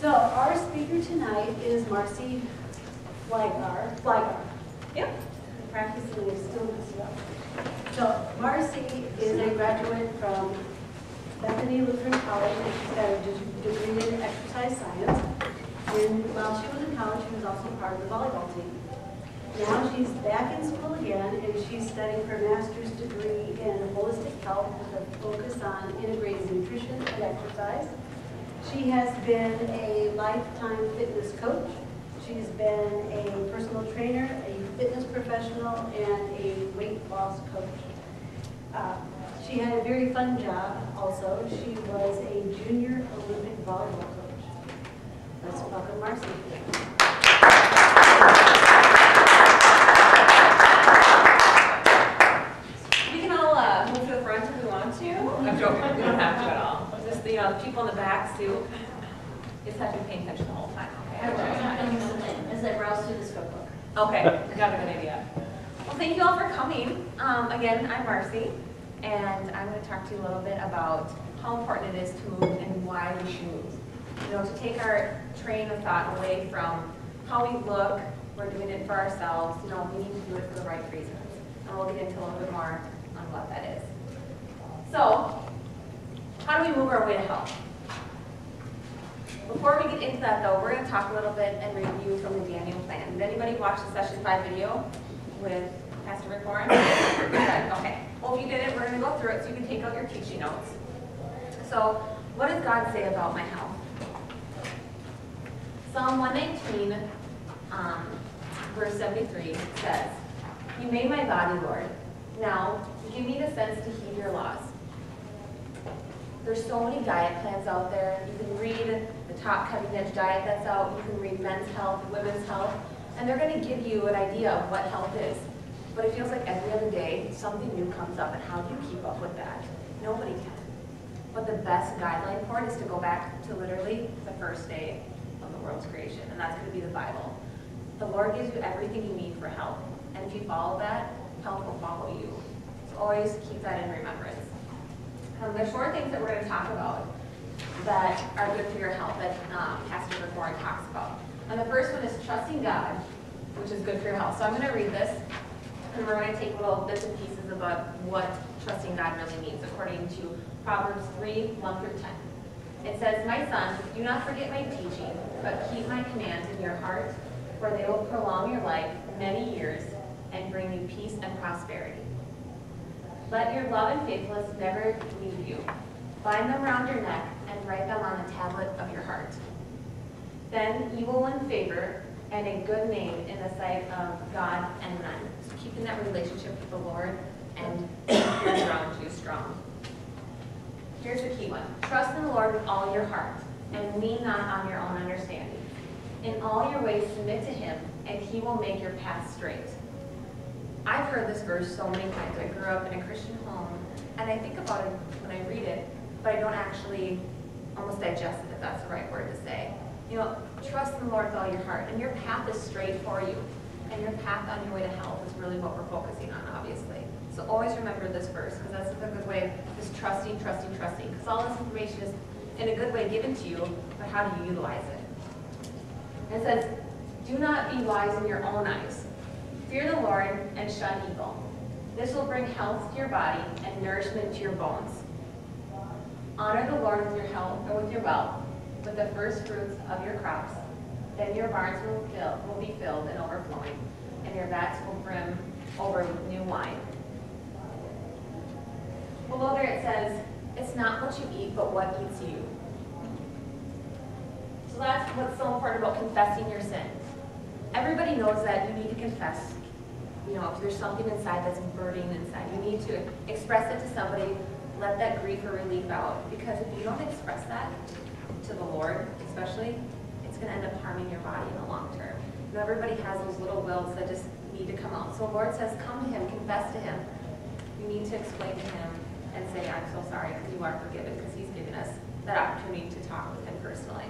So our speaker tonight is Marcy Flygar. Yep. Practicing is still this well. So Marcy is a graduate from Bethany Lutheran College, and she's got a degree in exercise science. And while she was in college, she was also part of the volleyball team. Now she's back in school again, and she's studying her master's degree in holistic health with a focus on integrated nutrition and exercise. She has been a lifetime fitness coach. She's been a personal trainer, a fitness professional, and a weight loss coach. She had a very fun job also. She was a junior Olympic volleyball coach. Let's welcome Marcy. We can all move to the front if we want to. I'm joking, we don't have to at all. Just the people in the back, Sue. Just have to be paying attention the whole time, okay? As I browse through this cookbook. Okay, got a good idea. Well, thank you all for coming. Again, I'm Marcy, and I'm going to talk to you a little bit about how important it is to move and why we should move. You know, to take our train of thought away from how we look, we're doing it for ourselves, you know, we need to do it for the right reasons. And we'll get into a little bit more on what that is. So, how do we move our way to health? Before we get into that though, we're going to talk a little bit and review from the Daniel plan. Did anybody watch the session 5 video with Pastor Rick Warren? Okay. Well, if you didn't, we're going to go through it so you can take out your teaching notes. So, what does God say about my health? Psalm 119, verse 73 says, "You made my body, Lord. Now, give me the sense to heed your laws." There's so many diet plans out there. You can read the top cutting-edge diet that's out. You can read men's health, women's health, and they're going to give you an idea of what health is. But it feels like every other day, something new comes up, and how do you keep up with that? Nobody can. But the best guideline for it is to go back to literally the first day of the world's creation, and that's going to be the Bible. The Lord gives you everything you need for health, and if you follow that, health will follow you. So always keep that in remembrance. There's 4 things that we're going to talk about that are good for your health that Pastor Rick Warren talks about. And the first one is trusting God, which is good for your health. So I'm going to read this, and we're going to take little bits and pieces about what trusting God really means according to Proverbs 3:1 through 10. It says, "My son, do not forget my teaching, but keep my commands in your heart, for they will prolong your life many years and bring you peace and prosperity. Let your love and faithfulness never leave you. Bind them around your neck and write them on the tablet of your heart. Then you will win favor and a good name in the sight of God and men." So keeping that relationship with the Lord and keeping around you strong. Here's the key one. Trust in the Lord with all your heart and lean not on your own understanding. In all your ways submit to him, and he will make your path straight. I've heard this verse so many times. I grew up in a Christian home, and I think about it when I read it, but I don't actually almost digest it, if that's the right word to say. You know, trust in the Lord with all your heart, and your path is straight for you. And your path on your way to health is really what we're focusing on, obviously. So always remember this verse, because that's a good way of just trusting. Because all this information is in a good way given to you, but how do you utilize it? It says, "Do not be wise in your own eyes. Fear the Lord and shun evil. This will bring health to your body and nourishment to your bones. Honor the Lord with your health or with your wealth, with the first fruits of your crops. Then your barns will be filled and overflowing, and your vats will brim over with new wine." Below there it says, "It's not what you eat, but what eats you." So that's what's so important about confessing your sin. Everybody knows that you need to confess. You know, if there's something inside that's burning inside, you need to express it to somebody, let that grief or relief out. Because if you don't express that to the Lord, especially, it's going to end up harming your body in the long term. You know, everybody has those little wills that just need to come out. So the Lord says, come to him, confess to him. You need to explain to him and say, "I'm so sorry," because you are forgiven, because he's given us that opportunity to talk with him personally.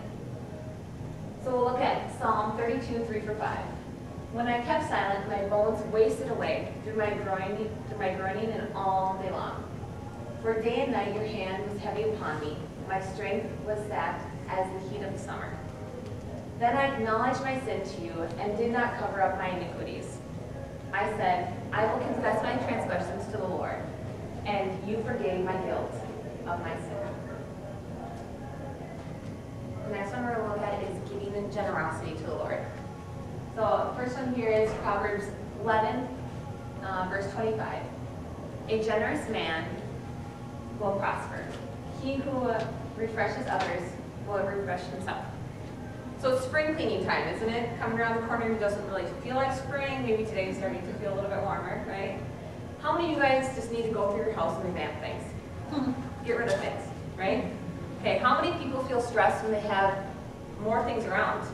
So we'll look at Psalm 32:3-5. "When I kept silent, my bones wasted away through my groaning and all day long. For day and night your hand was heavy upon me. My strength was sapped as the heat of the summer." Then I acknowledged my sin to you and did not cover up my iniquities. I said, I will confess my transgressions to the Lord, and you forgave my guilt of my sin. The next one we're going to look at is giving generosity to the Lord. So the first one here is Proverbs 11, verse 25. A generous man will prosper. He who refreshes others will refresh himself. So it's spring cleaning time, isn't it? Coming around the corner, it doesn't really feel like spring. Maybe today is starting to feel a little bit warmer, right? How many of you guys just need to go through your house and revamp things? Get rid of things, right? Okay, how many people feel stressed when they have more things around?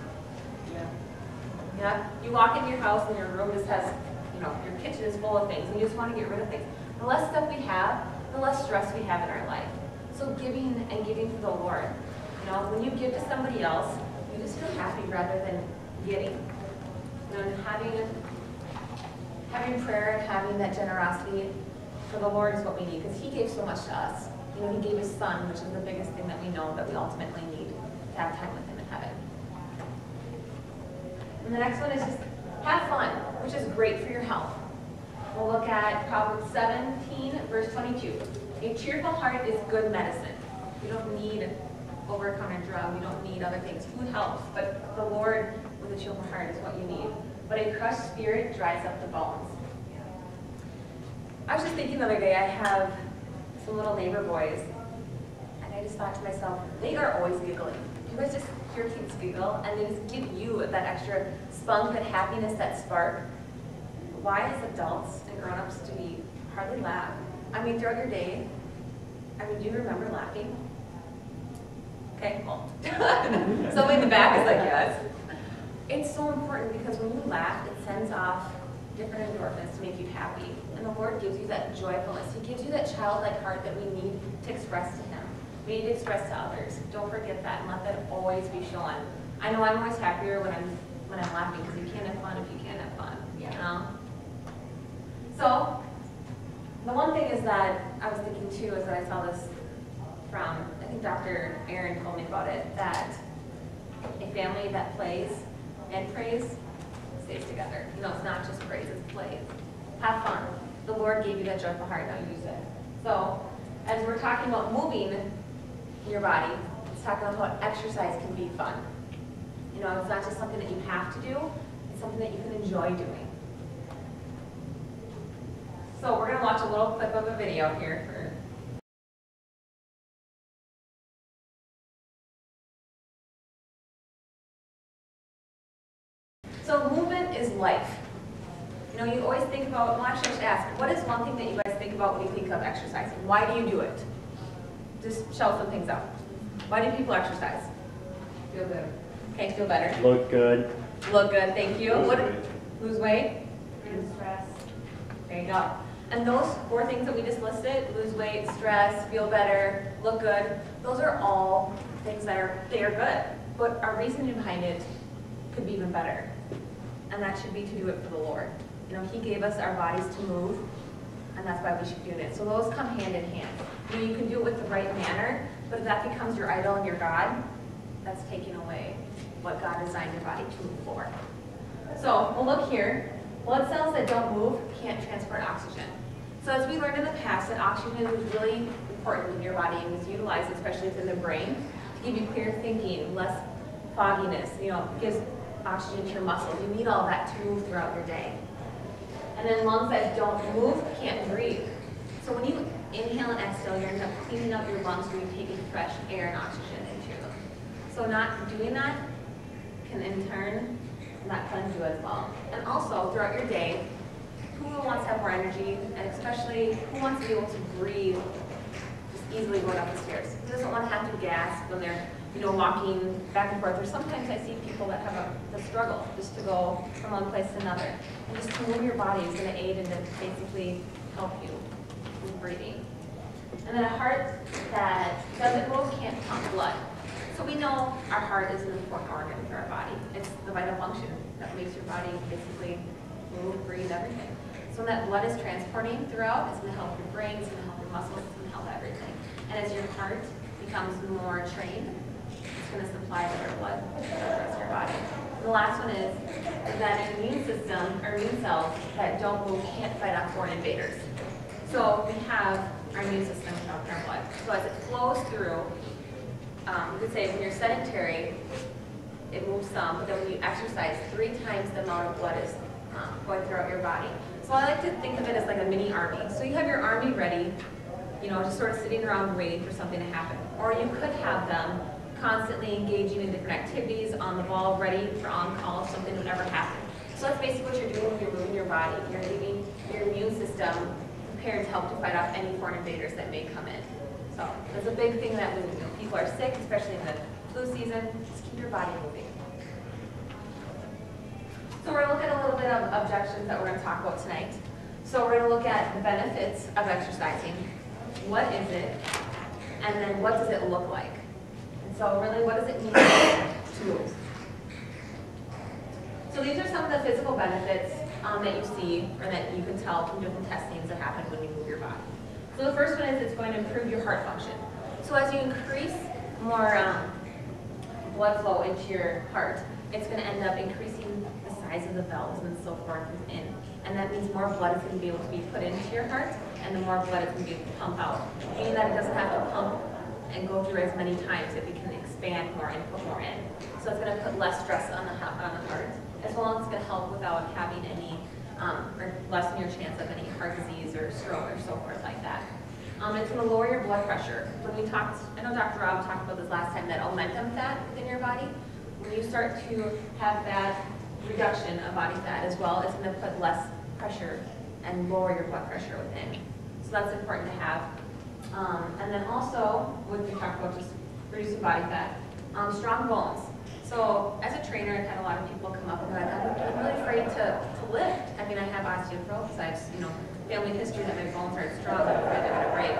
Yeah? You walk into your house and your room just has, your kitchen is full of things and you just want to get rid of things. The less stuff we have, the less stress we have in our life. So giving and giving for the Lord. When you give to somebody else, you just feel happy rather than getting. And having prayer and having that generosity for the Lord is what we need, because He gave so much to us. He gave His Son, which is the biggest thing that we know that we ultimately need to have time with Him in heaven. And the next one is just have fun, which is great for your health. We'll look at Proverbs 17, verse 22. A cheerful heart is good medicine. You don't need over-the-counter drug. You don't need other things. Food helps, but the Lord with a cheerful heart is what you need. But a crushed spirit dries up the bones. I was just thinking the other day, I have some little neighbor boys, and I just thought to myself, they are always giggling. You guys just hear kids giggle, and they just give you that extra spunk, that happiness, that spark. Why, as adults and grown-ups, do we hardly laugh? Throughout your day, do you remember laughing? Okay, well, somebody in the back is like, yes. It's so important because when you laugh, it sends off different endorphins to make you happy. And the Lord gives you that joyfulness. He gives you that childlike heart that we need to express to Him. We need to express to others. Don't forget that and let that always be shown. I know I'm always happier when I'm laughing, because you can't have fun if you can't have fun. So the one thing is that I was thinking too is that I saw this from, I think Dr. Aaron told me about it, that a family that plays and prays stays together. It's not just praise, it's play. Have fun. The Lord gave you that joyful heart, now use it. So, as we're talking about moving your body, it's talking about how exercise can be fun. It's not just something that you have to do, it's something that you can enjoy doing. So we're going to watch a little clip of a video here for So movement is life. You always think about, well, actually I should ask, what is one thing that you guys think about when you think of exercising? Why do you do it? Just shout some things out. Why do people exercise? Feel better. Okay, feel better. Look good. Look good, thank you. Lose weight? Reduce stress. There you go. And those 4 things that we just listed, lose weight, stress, feel better, look good, those are all things that they are good. But our reasoning behind it could be even better. And that should be to do it for the Lord. He gave us our bodies to move, and that's why we should be doing it. So those come hand in hand. You can do it with the right manner, but if that becomes your idol and your God, that's taking away what God designed your body to move for. So we'll look here. Blood cells that don't move can't transport oxygen. So as we learned in the past, that oxygen is really important in your body and is utilized, especially within the brain, to give you clear thinking, less fogginess. Gives oxygen to your muscles. You need all that to move throughout your day. And then lungs that don't move can't breathe. So when you inhale and exhale, you're end up cleaning up your lungs where you're taking fresh air and oxygen into them. So not doing that can in turn not cleanse you as well. And also throughout your day, who wants to have more energy, and especially who wants to be able to breathe just easily going up the stairs? Who doesn't want to have to gasp when they're walking back and forth? Or sometimes I see people that have the struggle just to go from one place to another. And just to move your body is going to aid and to basically help you with breathing. And then a heart that doesn't move can't pump blood. So we know our heart is an important organ for our body. It's the vital function that makes your body basically move, breathe, everything. So when that blood is transporting throughout, it's going to help your brain, it's going to help your muscles, it's going to help everything. And as your heart becomes more trained, It's going to supply better blood to the rest of your body. And the last one is that an immune system, or immune cells that don't move can't fight off foreign invaders. So we have our immune system in our blood. So as it flows through, you could say when you're sedentary, it moves some, but then when you exercise, 3 times the amount of blood is going throughout your body. So I like to think of it as like a mini army. So you have your army ready, just sort of sitting around waiting for something to happen. Or you could have them constantly engaging in different activities on the ball, ready for on-call if something would ever happen. So that's basically what you're doing when you're moving your body. You're leaving your immune system prepared to help to fight off any foreign invaders that may come in. So that's a big thing that when people are sick, especially in the flu season, just keep your body moving. So we're going to look at a little bit of objections that we're going to talk about tonight. So we're going to look at the benefits of exercising. What is it? And then what does it look like? And so really, what does it mean to move? So these are some of the physical benefits that you see or that you can tell from different testings that happen when you move your body. So the first one is it's going to improve your heart function. So as you increase more blood flow into your heart, it's going to end up increasing the size of the valves and so forth within. And that means more blood is going to be able to be put into your heart, and the more blood is going to be able to pump out. Meaning that it doesn't have to pump and go through as many times if it can expand more and put more in. So it's going to put less stress on the heart, as well as it's going to help without having any, or lessen your chance of any heart disease or stroke or so forth like that. It's going to lower your blood pressure. When we talked, I know Dr. Rob talked about this last time, that omentum fat within your body. When you start to have that reduction of body fat as well, it's going to put less pressure and lower your blood pressure within. So that's important to have. And then also, when we talk about just reducing body fat, strong bones. So as a trainer, I've had a lot of people come up and go, I'm really afraid to lift. I mean, I have osteoporosis. I have, family history that my bones aren't strong. I'm afraid they're going to break.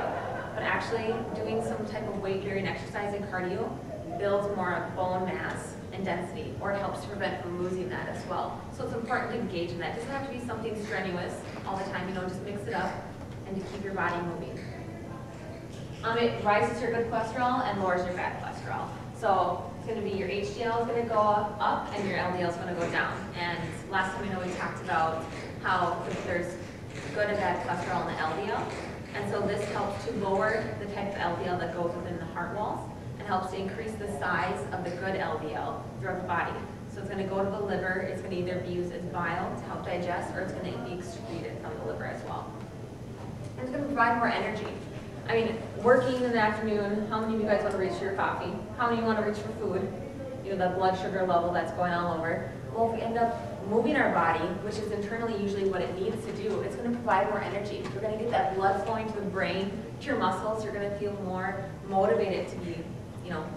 But actually, doing some type of weight-bearing exercise and cardio builds more bone mass and density, or it helps to prevent from losing that as well. So it's important to engage in that. It doesn't have to be something strenuous all the time, just mix it up and to keep your body moving. It rises your good cholesterol and lowers your bad cholesterol. So it's going to be your HDL is going to go up and your LDL is going to go down. And last time we talked about how there's good and bad cholesterol in the LDL. And so this helps to lower the type of LDL that goes within the heart walls and helps to increase the size of the good LDL throughout the body. So it's going to go to the liver. It's going to either be used as bile to help digest, or it's going to be excreted from the liver as well. And it's going to provide more energy. I mean, working in the afternoon, how many of you guys want to reach for your coffee? How many of you want to reach for food? The blood sugar level that's going all over. Well, if we end up moving our body, which is internally usually what it needs to do, it's going to provide more energy. You're going to get that blood flowing to the brain, to your muscles. You're going to feel more motivated to be,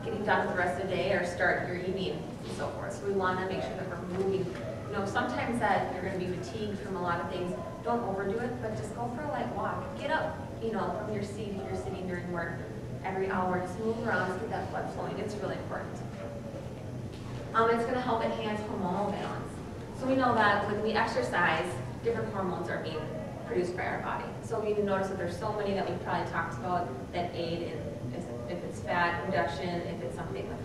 getting done with the rest of the day or start your evening and so forth. So we want to make sure that we're moving. Sometimes that you're going to be fatigued from a lot of things. Don't overdo it, but just go for a light walk. Get up, from your seat if you're sitting during work every hour. Just move around, just get that blood flowing. It's really important. It's going to help enhance hormonal balance. So we know that when we exercise, different hormones are being produced by our body. So we notice that there's so many that we've probably talked about that aid in, if it's fat reduction, if it's something with,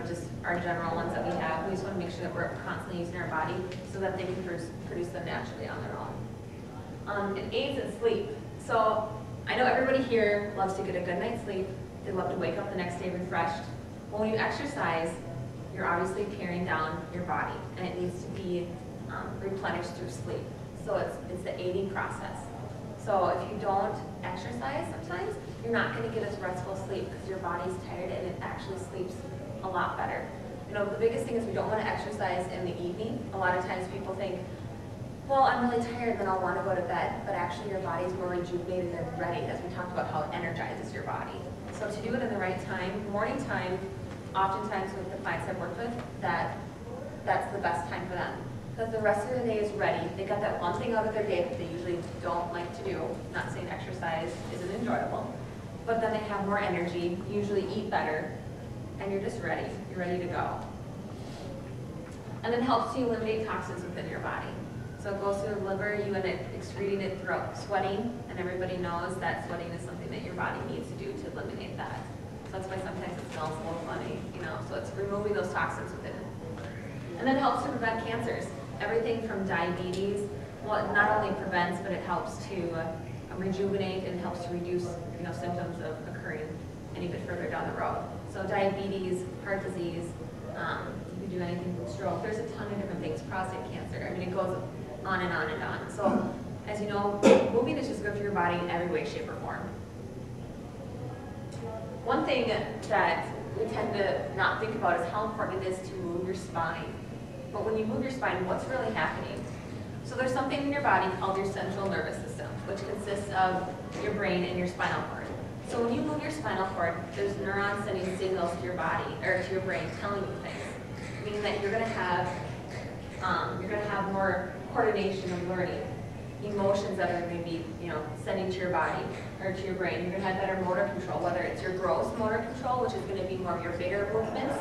just our general ones that we have. We just want to make sure that we're constantly using our body so that they can produce them naturally on their own. It aids in sleep. So I know everybody here loves to get a good night's sleep. They love to wake up the next day refreshed. Well, when you exercise, you're obviously tearing down your body, and it needs to be replenished through sleep. So it's the aiding process. So if you don't exercise sometimes, you're not going to get as restful sleep because your body's tired and it actually sleeps a lot better. The biggest thing is we don't want to exercise in the evening. A lot of times people think, well, I'm really tired, then I'll want to go to bed, but actually your body's more rejuvenated and ready, as we talked about how it energizes your body. So to do it in the right time, morning time, oftentimes with the clients I've worked with, that's the best time for them. Because the rest of the day is ready. They got that one thing out of their day that they usually don't like to do. Not saying exercise isn't enjoyable, but then they have more energy, usually eat better, and you're just ready. You're ready to go. And then helps you eliminate toxins within your body. So it goes through the liver, you end up excreting it throughout sweating, and everybody knows that sweating is something that your body needs to do to eliminate that. So So that's why sometimes it smells a little funny, you know, so it's removing those toxins within it. And then it helps to prevent cancers. Everything from diabetes, well, it not only prevents, but it helps to rejuvenate and helps to reduce, you know, symptoms of occurring any bit further down the road. So diabetes, heart disease, you could do anything from stroke. There's a ton of different things, prostate cancer. I mean, it goes on and on and on. So as you know, moving is just good for your body in every way, shape, or form. One thing that we tend to not think about is how important it is to move your spine. But when you move your spine, what's really happening? So there's something in your body called your central nervous system, which consists of your brain and your spinal cord. So when you move your spinal cord, there's neurons sending signals to your body, or to your brain, telling you things. Meaning that you're gonna have more coordination of learning, emotions that are going to be, you know, sending to your body or to your brain. You're going to have better motor control, whether it's your gross motor control, which is going to be more of your bigger movements,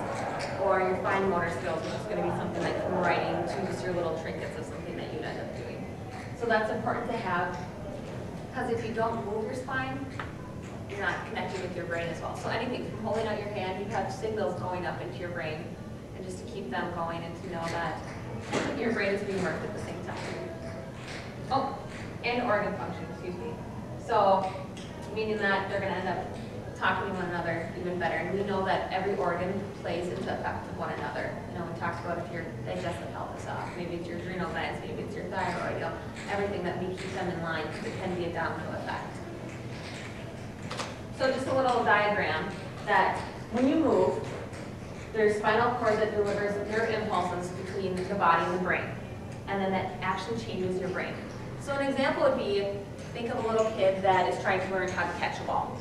or your fine motor skills, which is going to be something like from writing to just your little trinkets of something that you end up doing. So that's important to have, because if you don't move your spine, you're not connecting with your brain as well. So anything from holding out your hand, you have signals going up into your brain, and just to keep them going and to know that your brain is being worked at the same time. Oh, and organ function, excuse me. So, meaning that they're going to end up talking to one another even better. And we know that every organ plays into effect with one another. You know, we talked about if your digestive health is off, maybe it's your adrenal glands, maybe it's your thyroid, you know, everything that we keep them in line, because it can be a domino effect. So just a little diagram that when you move, there's spinal cord that delivers nerve impulses between the body and the brain. And then that actually changes your brain. So an example would be, think of a little kid that is trying to learn how to catch a ball.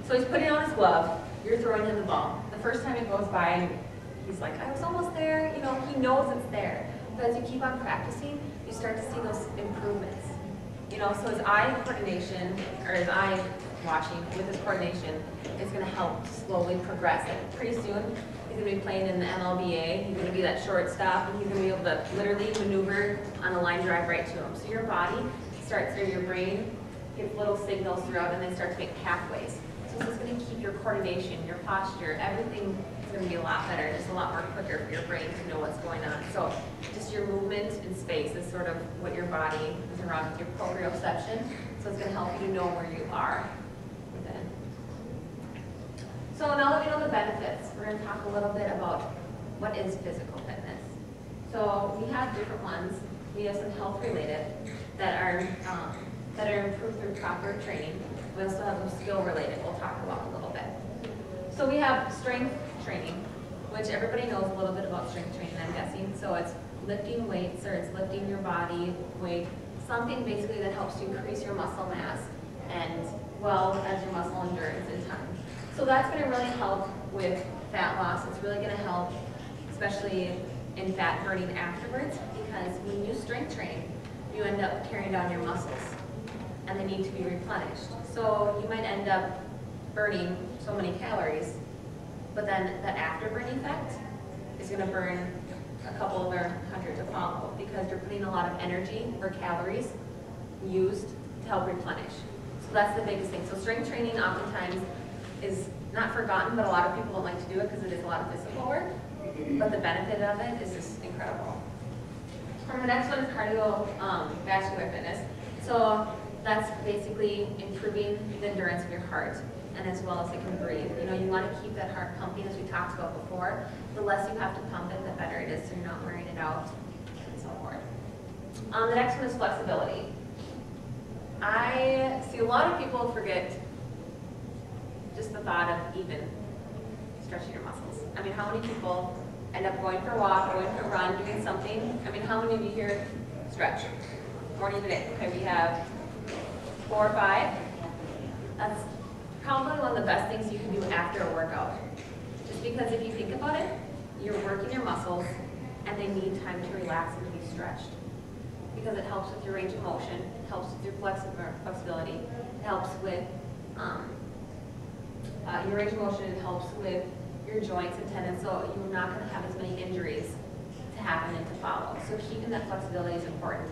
So he's putting on his glove, you're throwing him the ball. The first time it goes by, he's like, I was almost there, you know, he knows it's there. But as you keep on practicing, you start to see those improvements. You know, so his eye coordination, or his eye watching with his coordination is gonna help slowly progress. And pretty soon, he's going to be playing in the MLBA. He's going to be that shortstop, and he's going to be able to literally maneuver on a line drive right to him. So your body starts, or your brain gets little signals throughout, and they start to make pathways. So this is going to keep your coordination, your posture, everything is going to be a lot better, just a lot more quicker for your brain to know what's going on. So just your movement in space is sort of what your body is around with your proprioception. So it's going to help you to know where you are within. So now that we know the benefits, we're going to talk a little bit about what is physical fitness. So we have different ones. We have some health-related that are improved through proper training. We also have some skill-related we'll talk about a little bit. So we have strength training, which everybody knows a little bit about strength training, I'm guessing. So it's lifting weights, or it's lifting your body weight, something basically that helps to increase your muscle mass and well as your muscle endurance in time. So that's going to really help with fat loss. It's really going to help, especially in fat burning afterwards, because when you strength train, you end up tearing down your muscles, and they need to be replenished. So you might end up burning so many calories, but then that afterburn effect is going to burn a couple other hundred to follow, because you're putting a lot of energy or calories used to help replenish. So that's the biggest thing. So strength training oftentimes is not forgotten, but a lot of people don't like to do it because it is a lot of physical work. But the benefit of it is just incredible. And the next one is cardiovascular fitness. So that's basically improving the endurance of your heart, and as well as it can breathe. You know, you want to keep that heart pumping, as we talked about before. The less you have to pump it, the better it is, so you're not wearing it out, and so forth. The next one is flexibility. I see a lot of people forget just the thought of even stretching your muscles. I mean, how many people end up going for a walk, going for a run, doing something? I mean, how many of you here stretch? Morning to day. Okay, we have 4 or 5. That's probably one of the best things you can do after a workout. Just because if you think about it, you're working your muscles and they need time to relax and to be stretched. Because it helps with your range of motion, it helps with your flexibility, it helps with your range of motion, it helps with your joints and tendons, so you're not going to have as many injuries to happen and to follow. So keeping that flexibility is important.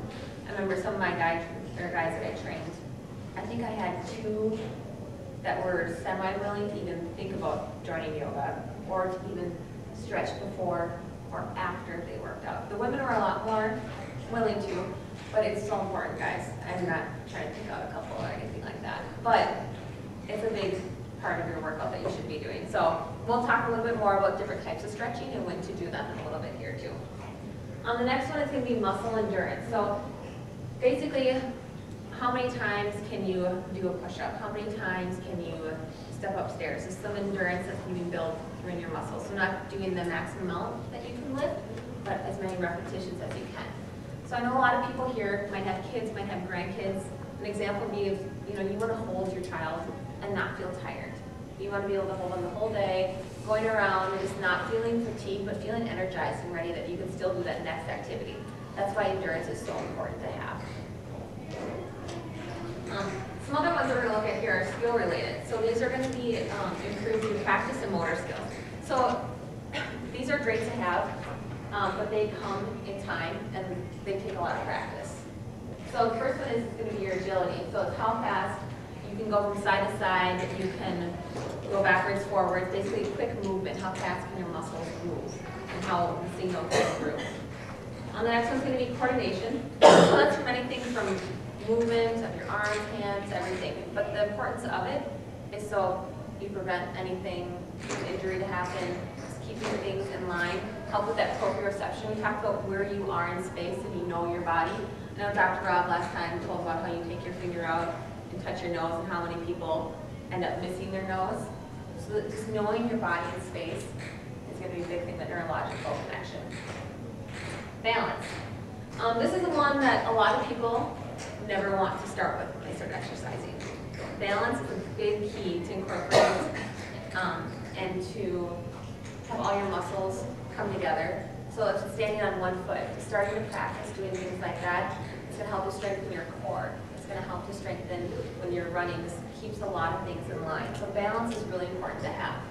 I remember some of my guys that I trained, I think I had 2 that were semi-willing to even think about joining yoga or to even stretch before or after they worked out. The women were a lot more willing to, but it's so important, guys. I'm not trying to pick out a couple or anything like that, but it's a big part of your workout that you should be doing. So we'll talk a little bit more about different types of stretching and when to do them in a little bit here too. The next one is going to be muscle endurance. So basically, how many times can you do a push-up? How many times can you step upstairs? There's some endurance that can be built through in your muscles. So not doing the maximum amount that you can lift, but as many repetitions as you can. So I know a lot of people here might have kids, might have grandkids. An example would be if you want to hold your child and not feel tired. You want to be able to hold them the whole day, going around and just not feeling fatigued, but feeling energized and ready that you can still do that next activity. That's why endurance is so important to have. Some other ones that we're going to look at here are skill related. So these are going to be improved through practice and motor skills. So these are great to have, but they come in time and they take a lot of practice. So the first one is going to be your agility. So it's how fast you can go from side to side, you can go backwards, forwards, basically quick movement. How fast can your muscles move and how the signal goes through. The next one's going to be coordination. So that's from anything from movement of your arms, hands, everything. But the importance of it is so you prevent anything, injury to happen, just keeping things in line, help with that proprioception. We talked about where you are in space and you know your body. I know Dr. Rob last time told about how you take your finger out and touch your nose and how many people end up missing their nose. So that just knowing your body in space is going to be a big thing, the neurological connection. Balance. This is the one that a lot of people never want to start with when they start exercising. Balance is a big key to incorporate and to have all your muscles come together. So if it's standing on one foot, starting to practice doing things like that, it's going to help you strengthen your core. It's going to help you strengthen when you're running. This keeps a lot of things in line. So balance is really important to have.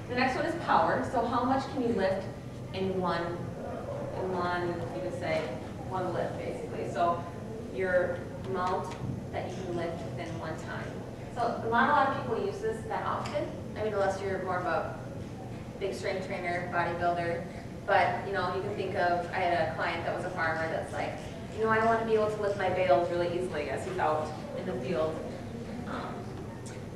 The next one is power. So how much can you lift in one, you could say, one lift basically. So your amount that you can lift within one time. So not a lot of people use this that often. I mean, unless you're more of a big strength trainer, bodybuilder. But you can think of, I had a client that was a farmer that's like, I want to be able to lift my bales really easily as he's out in the field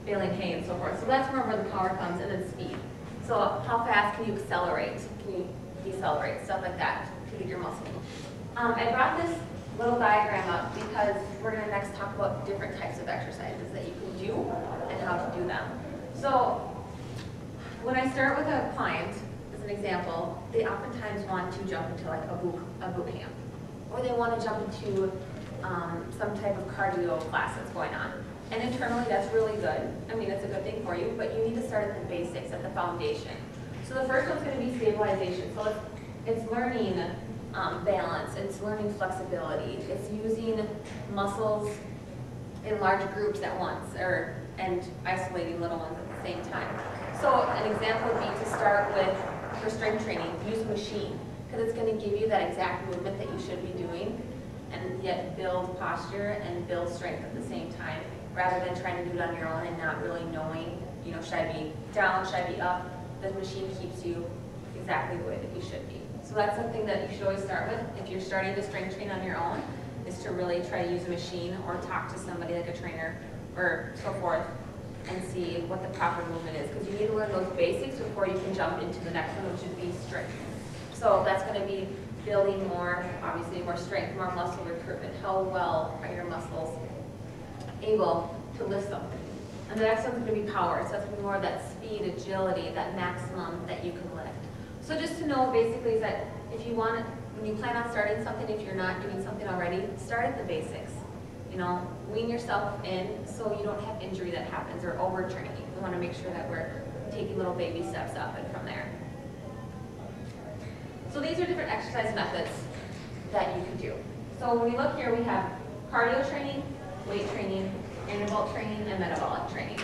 baling hay and so forth. So that's where the power comes, and then speed. So how fast can you accelerate? Can you decelerate? Stuff like that to get your muscle. I brought this little diagram up because we're going to next talk about different types of exercises that you can do and how to do them. So when I start with a client, as an example, they oftentimes want to jump into like a boot camp, or they want to jump into some type of cardio class that's going on. And internally, that's really good. I mean, it's a good thing for you, but you need to start at the basics, at the foundation. So the first one's going to be stabilization. So it's learning balance, it's learning flexibility, it's using muscles in large groups at once, and isolating little ones at the same time. So an example would be to start with, for strength training, use a machine, because it's going to give you that exact movement that you should be doing, and yet build posture and build strength at the same time, rather than trying to do it on your own and not really knowing, should I be down, should I be up? The machine keeps you exactly the way that you should be. So that's something that you should always start with. If you're starting to strength train on your own, is to really try to use a machine or talk to somebody like a trainer or so forth and see what the proper movement is. Because you need to learn those basics before you can jump into the next one, which would be strength. So that's going to be building more, obviously more strength, more muscle recruitment. How well are your muscles able to lift something? And the next one's going to be power. So that's going to be more of that speed, agility, that maximum that you can lift. So just to know basically is that if you want, when you plan on starting something, if you're not doing something already, start at the basics. Wean yourself in so you don't have injury that happens or overtraining. We want to make sure that we're taking little baby steps up and from there. So these are different exercise methods that you can do. So when we look here, we have cardio training, weight training, interval training, and metabolic training.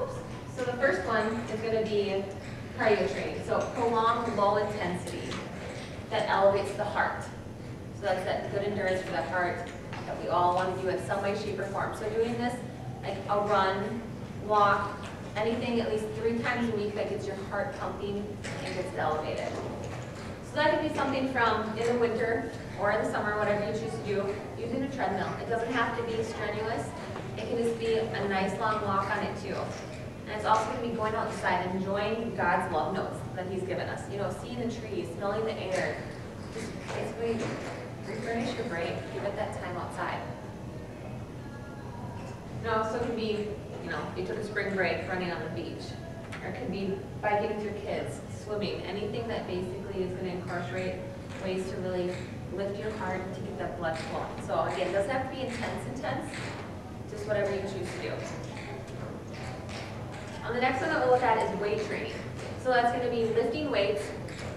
Oops. So the first one is going to be cardio training. So prolonged low intensity that elevates the heart. So that's that good endurance for the heart that we all want to do in some way, shape, or form. So doing this like a run, walk, anything at least 3 times a week that gets your heart pumping and gets it elevated. So that could be something from in the winter or in the summer, whatever you choose to do, using a treadmill. It doesn't have to be strenuous. It can just be a nice long walk on it too. And it's also going to be going outside and enjoying God's love notes that He's given us. You know, seeing the trees, smelling the air. Just basically refurnish your brain. Give it that time outside. You know, so it could be, you know, you took a spring break running on the beach. Or it could be biking with your kids, swimming. Anything that basically is going to incorporate ways to really lift your heart and to get that blood flowing. So again, it doesn't have to be intense. Just whatever you choose to do. The next one that we'll look at is weight training. So that's going to be lifting weights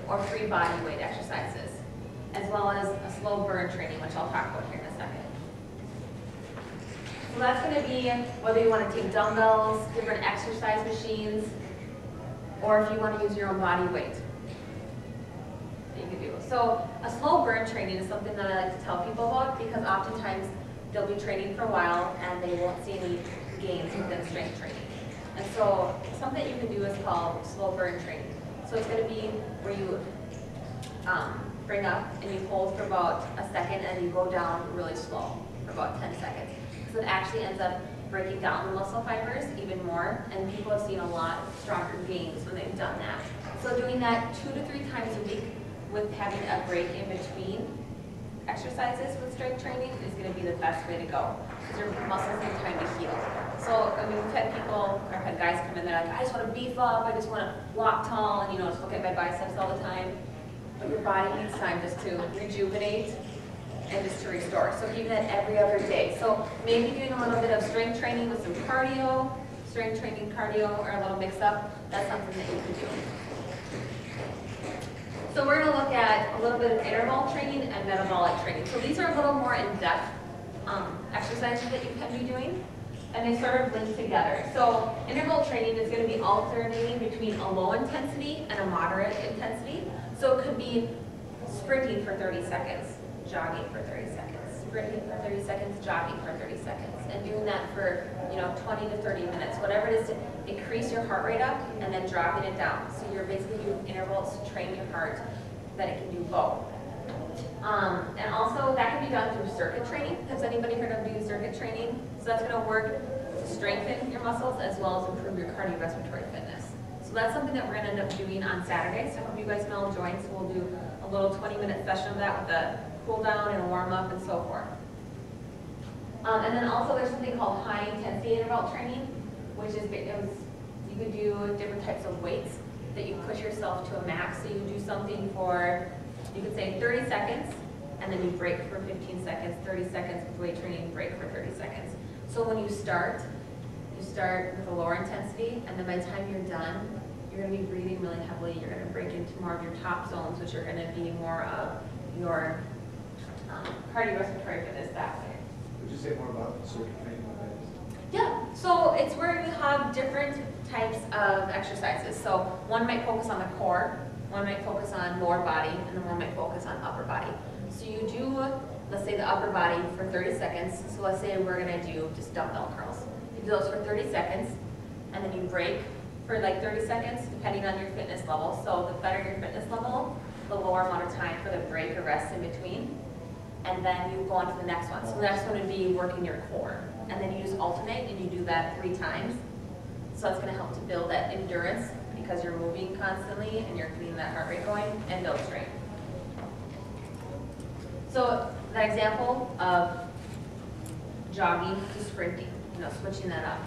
or free body weight exercises, as well as a slow burn training, which I'll talk about here in a second. So that's going to be whether you want to take dumbbells, different exercise machines, or if you want to use your own body weight that you can do. So a slow burn training is something that I like to tell people about because oftentimes they'll be training for a while and they won't see any gains within strength training. And so something that you can do is called slow burn training. So it's going to be where you bring up and you hold for about a second and you go down really slow for about 10 seconds. So it actually ends up breaking down the muscle fibers even more, and people have seen a lot stronger gains when they've done that. So doing that 2 to 3 times a week with having a break in between exercises with strength training is going to be the best way to go because your muscles need time to heal. So, I mean, we've had people, or had guys come in, they're like, I just want to beef up, I just want to walk tall, and, you know, just look at my biceps all the time. But your body needs time just to rejuvenate and just to restore. So even that every other day. So maybe doing a little bit of strength training with some cardio, strength training, cardio, or a little mix up, that's something that you can do. So we're going to look at a little bit of interval training and metabolic training. So these are a little more in-depth exercises that you can be doing, and they sort of link together. So interval training is going to be alternating between a low intensity and a moderate intensity. So it could be sprinting for 30 seconds, jogging for 30 seconds, sprinting for 30 seconds, jogging for 30 seconds, and doing that for 20 to 30 minutes, whatever it is to increase your heart rate up and then dropping it down. So you're basically doing intervals to train your heart that it can do both. And also that can be done through circuit training. Has anybody heard of doing circuit training? So that's going to work to strengthen your muscles as well as improve your cardiorespiratory fitness. So that's something that we're going to end up doing on Saturday. So I hope you guys can all join. So we'll do a little 20-minute session of that with a cool down and a warm up and so forth. And then also there's something called high intensity interval training, which is you could do different types of weights that you push yourself to a max. So you do something for, you could say 30 seconds, and then you break for 15 seconds, 30 seconds with weight training, break for 30 seconds. So when you start with a lower intensity, and then by the time you're done, you're going to be breathing really heavily. You're going to break into more of your top zones, which are going to be more of your cardiorespiratory fitness that way. Would you say more about circuit training? What that is? Yeah, so it's where you have different types of exercises. So one might focus on the core, one might focus on lower body, and then one might focus on upper body. So you do, let's say the upper body for 30 seconds. So let's say we're going to do just dumbbell curls. You do those for 30 seconds, and then you break for like 30 seconds, depending on your fitness level. So the better your fitness level, the lower amount of time for the break or rest in between. And then you go on to the next one. So the next one would be working your core. And then you just alternate and you do that 3 times. So it's going to help to build that endurance because you're moving constantly and you're getting that heart rate going and build strength. So that example of jogging to sprinting, switching that up.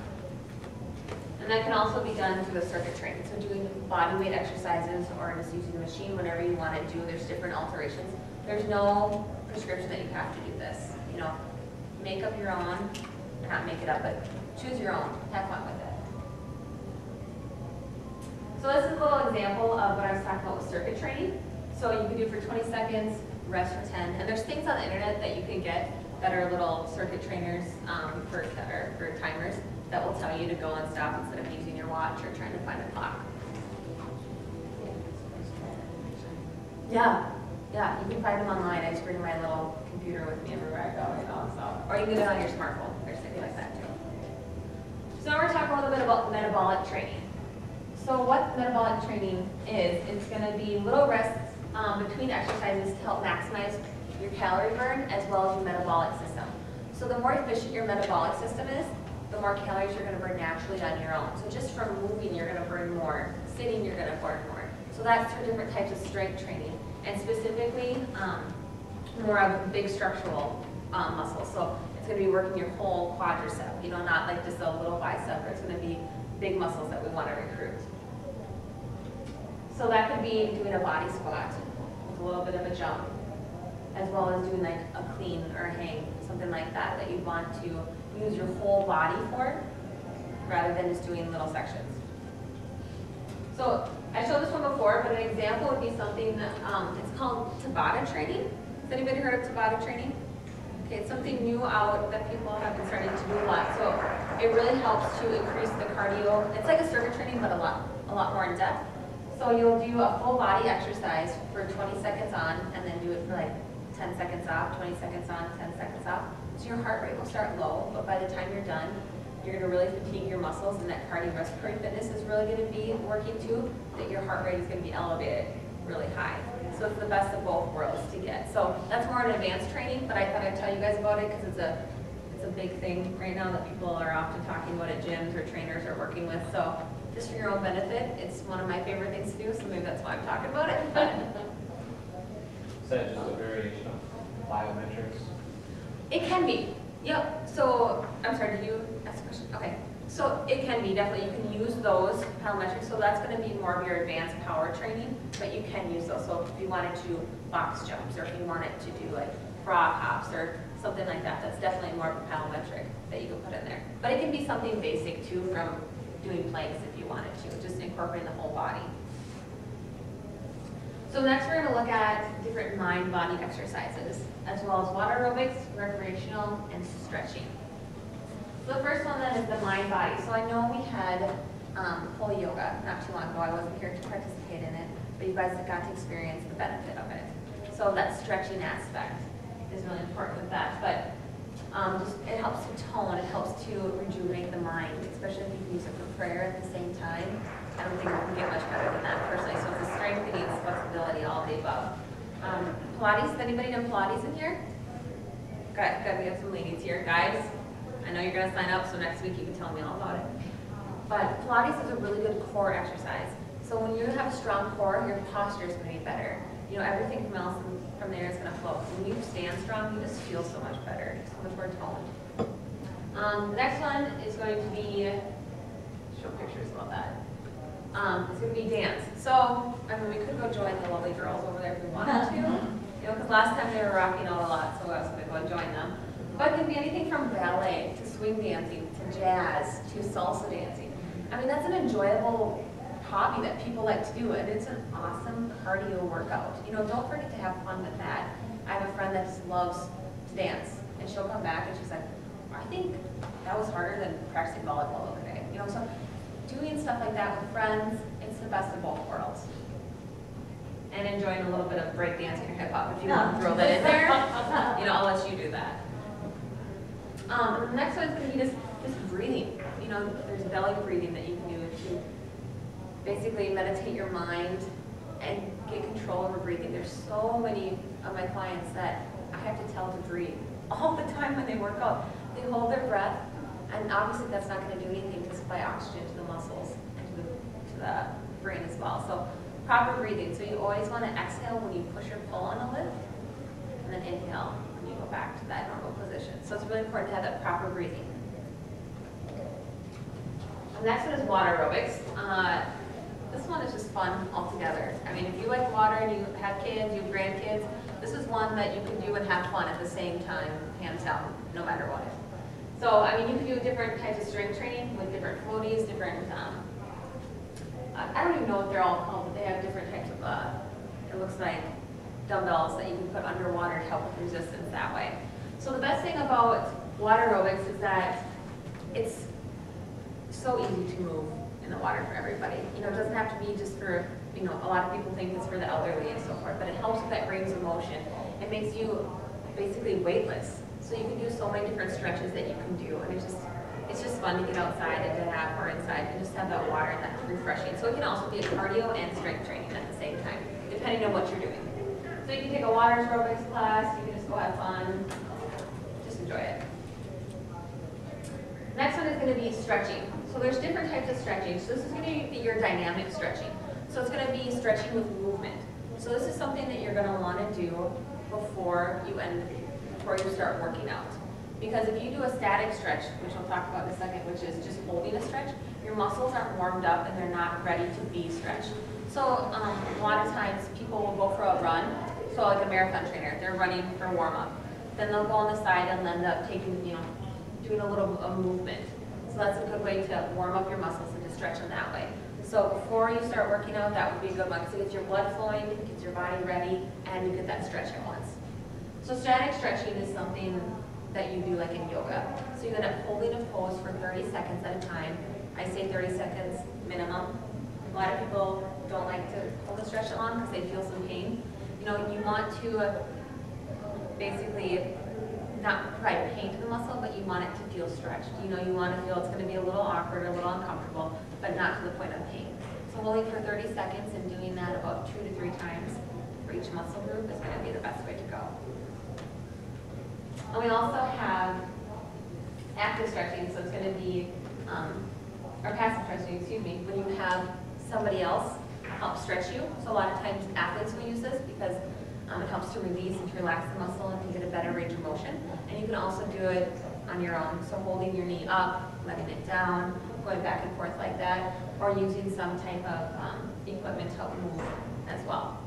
And that can also be done through the circuit training. So doing body weight exercises or just using the machine, whatever you want to do, there's different alterations. There's no prescription that you have to do this. Make up your own, or not make it up, but choose your own. Have fun with it. So this is a little example of what I was talking about with circuit training. So you can do for 20 seconds, rest for 10. And there's things on the internet that you can get that are little circuit trainers for timers that will tell you to go and stop instead of using your watch or trying to find a clock. Yeah, you can find them online. I just bring my little computer with me everywhere I go, so. Or you can get it on your smartphone or something like that too. metabolic training. So what metabolic training is, it's going to be little rests between exercises to help maximize your calorie burn as well as your metabolic system. So the more efficient your metabolic system is, the more calories you're going to burn naturally on your own. So just from moving, you're going to burn more. Sitting, you're going to burn more. So that's through different types of strength training, and specifically more of big structural muscles. So it's going to be working your whole quadricep, you know, not like just a little bicep. It's going to be big muscles that we want to recruit. So that could be doing a body squat with a little bit of a jump, as well as doing like a clean or a hang, something like that, that you want to use your whole body for, rather than just doing little sections. So I showed this one before, but an example would be something that, it's called Tabata training. Has anybody heard of Tabata training? Okay, it's something new out that people have been starting to do a lot. So it really helps to increase the cardio. It's like a circuit training, but a lot more in depth. So you'll do a full body exercise for 20 seconds on, and then do it for like 10 seconds off, 20 seconds on, 10 seconds off. So your heart rate will start low, but by the time you're done, you're going to really fatigue your muscles, and that cardiorespiratory fitness is really going to be working too, that your heart rate is going to be elevated really high. So it's the best of both worlds to get. So that's more an advanced training, but I thought I'd tell you guys about it because it's a big thing right now that people are often talking about at gyms or trainers are working with. So just for your own benefit, it's one of my favorite things to do, so maybe that's why I'm talking about it. Is that just a variation of biometrics? It can be. Yep. So, I'm sorry, did you ask a question? Okay. So it can be, definitely. You can use those plyometrics. So that's going to be more of your advanced power training, but you can use those. So if you wanted to box jumps, or if you wanted to do like frog hops or something like that, that's definitely more of a plyometric that you can put in there. But it can be something basic too, from doing planks if you wanted to, just incorporating the whole body. So next we're going to look at different mind-body exercises, as well as water aerobics, recreational, and stretching. So the first one then is the mind-body. So I know we had Holy Yoga not too long ago. I wasn't here to participate in it, but you guys got to experience the benefit of it. So that stretching aspect is really important with that. But it helps to tone, it helps to rejuvenate the mind, especially if you can use it for prayer at the same time. I don't think we can get much better than that personally. So it's a strengthening, it's flexibility, all of the above. Pilates, anybody done Pilates in here? Good, we have some ladies here. Guys, I know you're gonna sign up, so next week you can tell me all about it. But Pilates is a really good core exercise. So when you have a strong core, your posture is gonna be better. You know, everything from there is gonna flow. When you stand strong, you just feel so much better, so much more toned. The next one is going to be, show pictures about that. It's going to be dance. So, I mean, we could go join the lovely girls over there if we wanted to. You know, because last time they were rocking out a lot, so I was going to go and join them. But it can be anything from ballet to swing dancing to jazz to salsa dancing. I mean, that's an enjoyable hobby that people like to do, and it's an awesome cardio workout. You know, don't forget to have fun with that. I have a friend that just loves to dance, and she'll come back and she's like, I think that was harder than practicing volleyball the other day. You know, so doing stuff like that with friends, it's the best of both worlds. And enjoying a little bit of break dancing or hip hop if you want to throw that in there. You know, I'll let you do that. The next one is going to be just breathing. You know, there's belly breathing that you can do to basically meditate your mind and get control over breathing. There's so many of my clients that I have to tell to breathe all the time when they work out. They hold their breath, and obviously that's not going to do anything to supply oxygen to the muscles and to the brain as well. So proper breathing. So you always want to exhale when you push or pull on a lift, and then inhale when you go back to that normal position. So it's really important to have that proper breathing. The next one is water aerobics. This one is just fun altogether. I mean, if you like water and you have kids, you have grandkids, this is one that you can do and have fun at the same time, hands down, no matter what. So, I mean, you can do different types of strength training with different floaties, different, I don't even know what they're all called, but they have different types of, it looks like dumbbells that you can put underwater to help with resistance that way. So the best thing about water aerobics is that it's so easy to move in the water for everybody. You know, it doesn't have to be just for, you know, a lot of people think it's for the elderly and so forth, but it helps with that range of motion. It makes you basically weightless. So you can do so many different stretches that you can do, and it's just It's just fun to get outside and to have, or inside, and just have that water and that refreshing. So it can also be a cardio and strength training at the same time, depending on what you're doing. So you can take a water aerobics class, you can just go have fun, just enjoy it. Next one is going to be stretching. So there's different types of stretching. So this is going to be your dynamic stretching. So it's going to be stretching with movement. So this is something that you're going to want to do before you start working out. Because if you do a static stretch, which we'll talk about in a second, which is just holding a stretch, your muscles aren't warmed up and they're not ready to be stretched. So a lot of times people will go for a run. So like a marathon trainer, they're running for warm up. Then they'll go on the side and end up taking, doing a little movement. So that's a good way to warm up your muscles and to stretch them that way. So before you start working out, that would be a good one because it gets your blood flowing, it gets your body ready, and you get that stretch at once. So static stretching is something that you do like in yoga. So you end up holding a pose for 30 seconds at a time. I say 30 seconds minimum. A lot of people don't like to hold the stretch long because they feel some pain. You want to basically not provide pain to the muscle, but you want it to feel stretched. You want to feel it's going to be a little awkward, a little uncomfortable, but not to the point of pain. So holding for 30 seconds and doing that about 2 to 3 times for each muscle group is going to be the best way to go. And we also have active stretching, so it's going to be, or passive stretching, excuse me, when you have somebody else help stretch you. So a lot of times athletes will use this because it helps to release and to relax the muscle and to get a better range of motion. And you can also do it on your own. So holding your knee up, letting it down, going back and forth like that, or using some type of equipment to help move as well.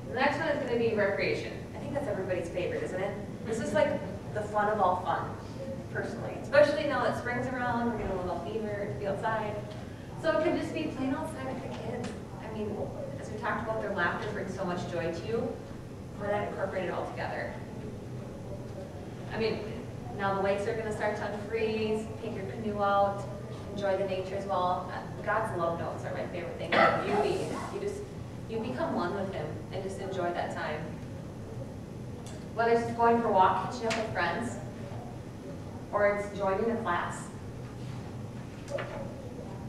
The next one is going to be recreation. I think that's everybody's favorite, isn't it? This is like the fun of all fun, personally. Especially now that spring's around, we're getting a little fever to be outside. So it could just be playing outside with the kids. I mean, as we talked about, their laughter brings so much joy to you. Why not incorporate it all together? I mean, now the lakes are going to start to unfreeze, take your canoe out, enjoy the nature as well. God's love notes are my favorite thing. Beauty. You become one with Him and just enjoy that time. Whether it's going for a walk, catching up with friends, or it's joining a class,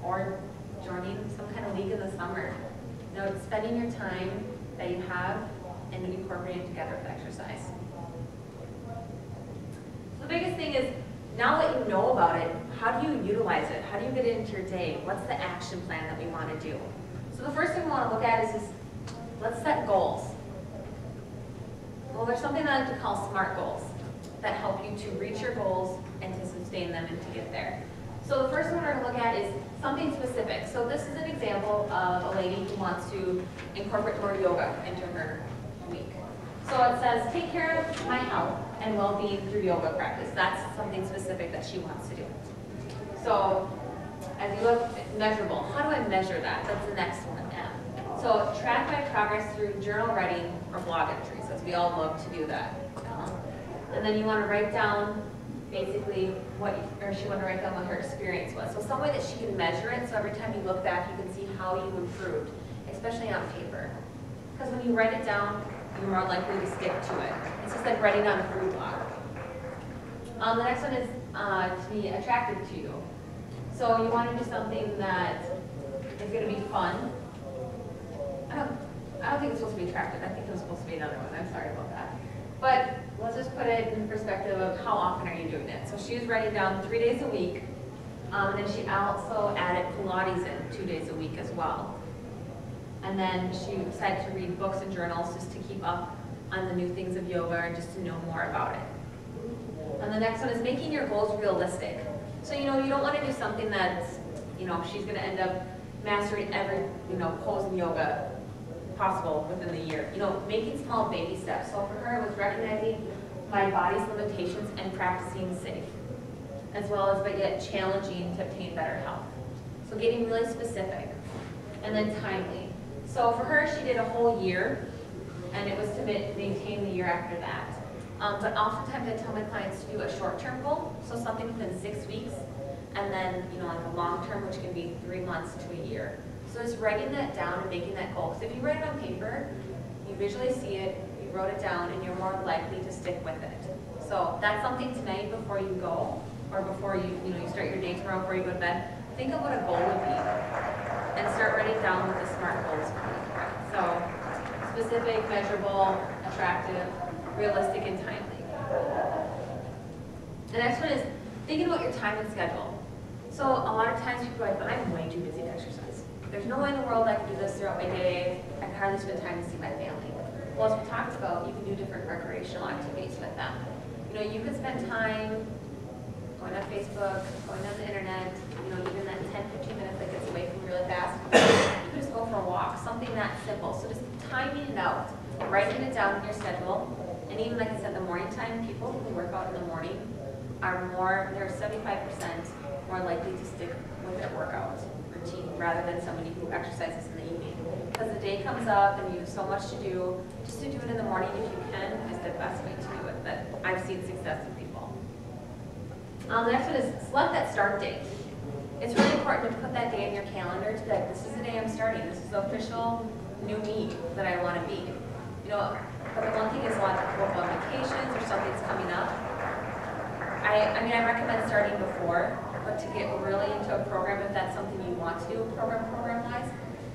or joining some kind of league in the summer. It's spending your time that you have and incorporating it together with exercise. So the biggest thing is, now that you know about it, how do you utilize it? How do you get it into your day? What's the action plan that we want to do? So the first thing we want to look at is let's set goals. Well, there's something I like to call SMART goals that help you to reach your goals and to sustain them and to get there. So the first one we're going to look at is something specific. So this is an example of a lady who wants to incorporate more yoga into her week. So it says, take care of my health and well-being through yoga practice. That's something specific that she wants to do. So as you look, measurable. How do I measure that? That's the next one, M. So track my progress through journal writing or blog entries, as we all love to do that. And then you want to write down basically she wanted to write down what her experience was. So some way that she can measure it, so every time you look back, you can see how you improved, especially on paper. Because when you write it down, you're more likely to stick to it. It's just like writing on a food blog. The next one is to be attractive to you. So you want to do something that is going to be fun. I don't think it's supposed to be attractive. I think it was supposed to be another one. I'm sorry about that. But let's just put it in perspective of how often are you doing it. So she was writing down 3 days a week. And then she also added Pilates in 2 days a week as well. And then she decided to read books and journals just to keep up on the new things of yoga and just to know more about it. And the next one is making your goals realistic. So, you don't want to do something that's, she's going to end up mastering every, pose in yoga possible within the year. Making small baby steps. So for her, it was recognizing my body's limitations and practicing safe, as well as but yet challenging to obtain better health. So getting really specific, and then timely. So for her, she did a whole year, and it was to maintain the year after that. But oftentimes I tell my clients to do a short-term goal, so something within 6 weeks, and then like a long-term, which can be 3 months to a year. So just writing that down and making that goal. Because if you write it on paper, you visually see it, you wrote it down, and you're more likely to stick with it. So that's something tonight before you go, or before you start your day tomorrow before you go to bed. Think of what a goal would be, and start writing down what the SMART goals would be. So specific, measurable, attractive, realistic, and timely. The next one is thinking about your time and schedule. So a lot of times people are like, I'm way too busy to exercise. There's no way in the world I can do this throughout my day. I can hardly spend time to see my family. Well, as we talked about, you can do different recreational activities with them. You could spend time going on Facebook, going on the internet, even that 10-15 minutes that gets away from you really fast. You could just go for a walk, something that simple. So just timing it out, writing it down in your schedule. And even like I said, the morning time, people who work out in the morning they're 75% more likely to stick with their workout routine rather than somebody who exercises in the evening. Because the day comes up and you have so much to do, just to do it in the morning if you can is the best way to do it. But I've seen success in people. The next one is select that start date. It's really important to put that day in your calendar to be like, this is the day I'm starting. This is the official new me that I want to be. But the one thing is a lot of people go on vacations or something's coming up. I recommend starting before, but to get really into a program, if that's something you want to do, program-wise,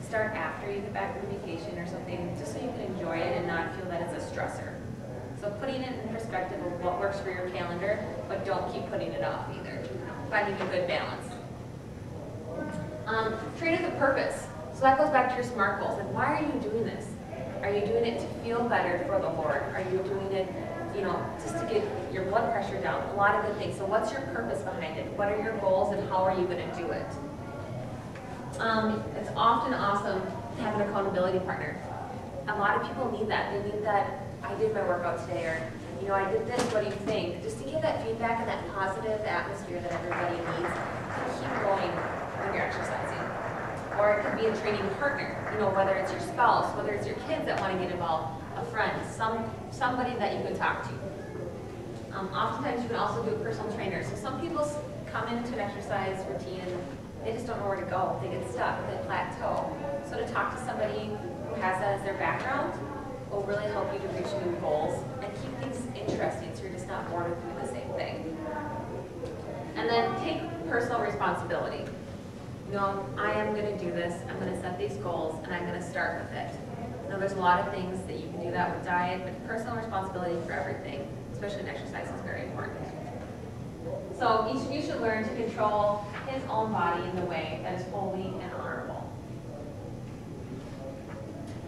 start after you get back from vacation or something, just so you can enjoy it and not feel that it's a stressor. So putting it in perspective of what works for your calendar, but don't keep putting it off either. Finding a good balance. Train with a purpose. So that goes back to your SMART goals. Like, why are you doing this? Are you doing it to feel better for the Lord? Are you doing it, just to get your blood pressure down? A lot of good things. So what's your purpose behind it? What are your goals and how are you going to do it? It's often awesome to have an accountability partner. A lot of people need that. They need that, I did my workout today, or I did this, what do you think? Just to give that feedback and that positive atmosphere that everybody needs to keep going when you're exercising. Or it could be a training partner, whether it's your spouse, whether it's your kids that want to get involved, a friend, somebody that you can talk to. Oftentimes you can also do a personal trainer. So some people come into an exercise routine and they just don't know where to go. They get stuck, they plateau. So to talk to somebody who has that as their background will really help you to reach new goals and keep things interesting so you're just not bored of doing the same thing. And then take personal responsibility. I am going to do this, I'm going to set these goals, and I'm going to start with it. There's a lot of things that you can do that with diet, but personal responsibility for everything, especially in exercise, is very important. So each of you should learn to control his own body in the way that is holy and honorable.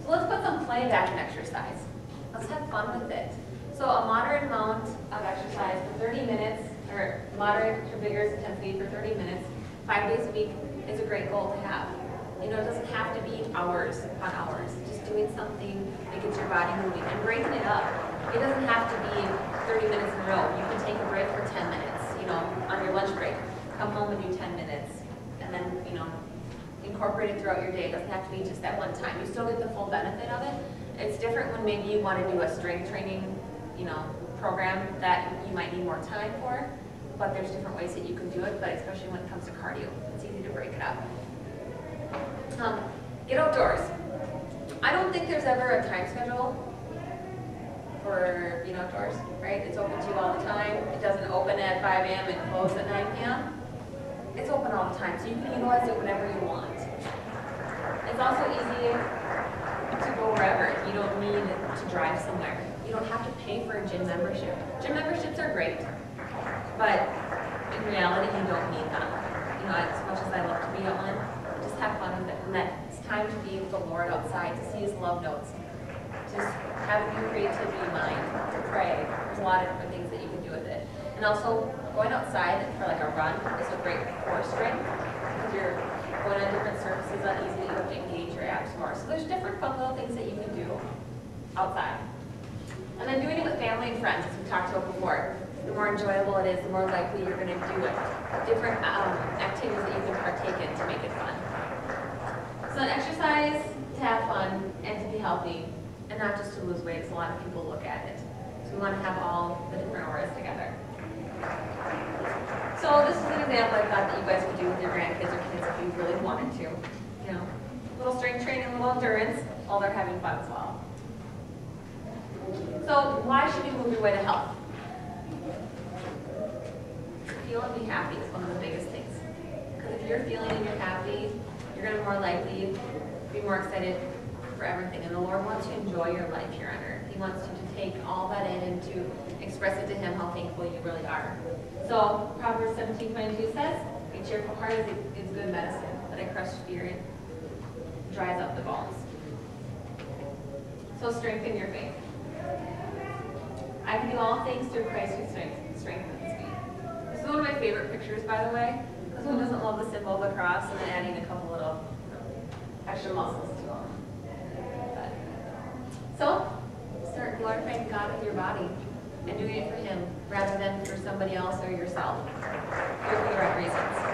So let's put some play back in exercise. Let's have fun with it. So a moderate amount of exercise for 30 minutes, or moderate to vigorous intensity for 30 minutes, 5 days a week, is a great goal to have. It doesn't have to be hours upon hours. Just doing something that gets your body moving and breaking it up. It doesn't have to be 30 minutes in a row. You can take a break for 10 minutes, on your lunch break. Come home and do 10 minutes. And then, incorporate it throughout your day. It doesn't have to be just that one time. You still get the full benefit of it. It's different when maybe you want to do a strength training, program that you might need more time for. But there's different ways that you can do it, but especially when it comes to cardio, it's easy to break it up. Get outdoors. I don't think there's ever a time schedule for being outdoors, right? It's open to you all the time. It doesn't open at 5 a.m. and close at 9 p.m. It's open all the time, so you can utilize it whenever you want. It's also easy to go wherever. You don't need to drive somewhere. You don't have to pay for a gym membership. Gym memberships are great, but in reality, you don't need them. As much as I love to be at one, just have fun with it. And that it's time to be with the Lord outside, to see his love notes, just have your creativity mind, to pray. There's a lot of different things that you can do with it. And also, going outside for like a run is a great core strength, because you're going on different surfaces uneasy, you have to engage your abs more. So there's different fun little things that you can do outside. And then doing it with family and friends, as we talked about before. The more enjoyable it is, the more likely you're going to do it. Different activities that you can partake in to make it fun. So exercise to have fun and to be healthy, and not just to lose weight, as a lot of people look at it. So we want to have all the different auras together. So this is an example I thought that you guys could do with your grandkids or kids if you really wanted to. Little strength training, a little endurance, while they're having fun as well. So why should you move your way to health? Feel and be happy is one of the biggest things. Because if you're feeling and you're happy, you're going to more likely be more excited for everything. And the Lord wants you to enjoy your life here on earth. He wants you to take all that in and to express it to Him how thankful you really are. So Proverbs 17:22 says, a cheerful heart is good medicine, but a crushed spirit dries up the bones. So strengthen your faith. I can do all things through Christ who strengthens me. This is one of my favorite pictures, by the way, because who doesn't love the symbol of the cross and then adding a couple little extra muscles to them. So, start glorifying God with your body and doing it for Him rather than for somebody else or yourself. Do it for the right reasons.